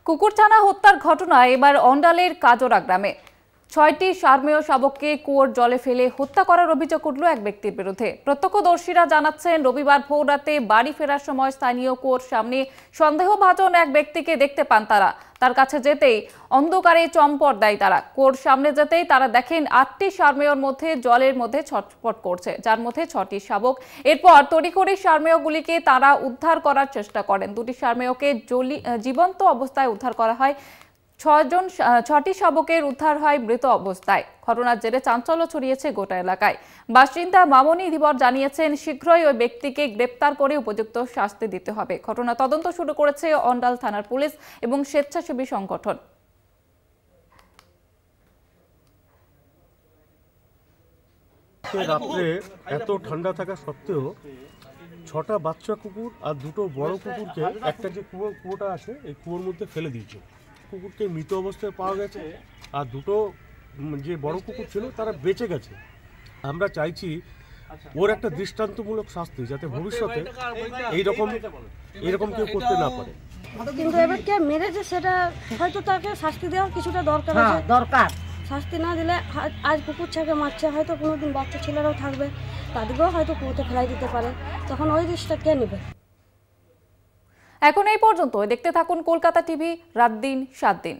কুকুরছানা হত্যার ঘটনায় এবার অন্ডালের কাজরা গ্রামে ৬টি সারমেয় শাবককে কুয়োর জলে ফেলে হত্যা করার অভিযোগ উঠল এক ব্যক্তির বিরুদ্ধে। প্রত্যক্ষদর্শীরা জানাচ্ছেন, রবিবার ভোররাতে বাড়ি ফেরার সময় স্থানীয় কুয়োর সামনে সন্দেহভাজন এক ব্যক্তিকে দেখতে পান তারা। তার কাছে যেতেই অন্ধকারে চম্পট দেয় তারা। কুয়োর সামনে যেতেই তারা দেখেন ৮টি সারমেয়র মধ্যে জলের মধ্যে ছটফট করছে, যার মধ্যে ৬টি শাবক। এরপর তড়িঘড়ি সারমেয়গুলিকে তারা উদ্ধার করার চেষ্টা করেন। দুটি সারমেয়কে জীবন্ত অবস্থায় উদ্ধার করা হয়। ৬টি শাবকের উদ্ধার হয় মৃত অবস্থায়। ঘটনার জেরে চাঞ্চল্য ছড়িয়েছে গোটা এলাকায়। বাসিন্দা মামনি ধীবর জানিয়েছেন, শীঘ্রই ওই ব্যক্তিকে গ্রেপ্তার করে উপযুক্ত শাস্তি দিতে হবে। ঘটনা তদন্ত শুরু করেছে অন্ডাল থানার পুলিশ এবং স্বেচ্ছাসেবী সংগঠন। রাত্রে এত ঠান্ডা থাকা সত্ত্বেও ৬টা বাচ্চা কুকুর আর 2টো বড় কুকুরকে একটা যে কুয়োটা আছে এই কুয়োর মধ্যে ফেলে দিয়েছে। কুকুরকে মৃত অবস্থায় পাওয়া গেছে আর 2টো যে বড় কুকুর ছিল তারা বেঁচে গেছে। আমরা চাইছি ওর একটা দৃষ্টান্তমূলক শাস্তি, যাতে ভবিষ্যতে এইরকম কেউ করতে না পারে। কিন্তু এবার কে মেরেছে সেটা হয়তো তাকে শাস্তি দেওয়ার কিছুটা দরকার আছে। শাস্তি না দিলে আজ কুকুর ছাকে মারছে, হয়তো কোনোদিন বাচ্চা ছেলেরাও থাকবে, তাদেরকেও হয়তো কুয়োতে ফেলাই দিতে পারে, তখন ওই রিস্কটা কে নেবে? এখন এই পর্যন্ত দেখতে থাকুন কলকাতা টিভি, রাত দিন 7 দিন।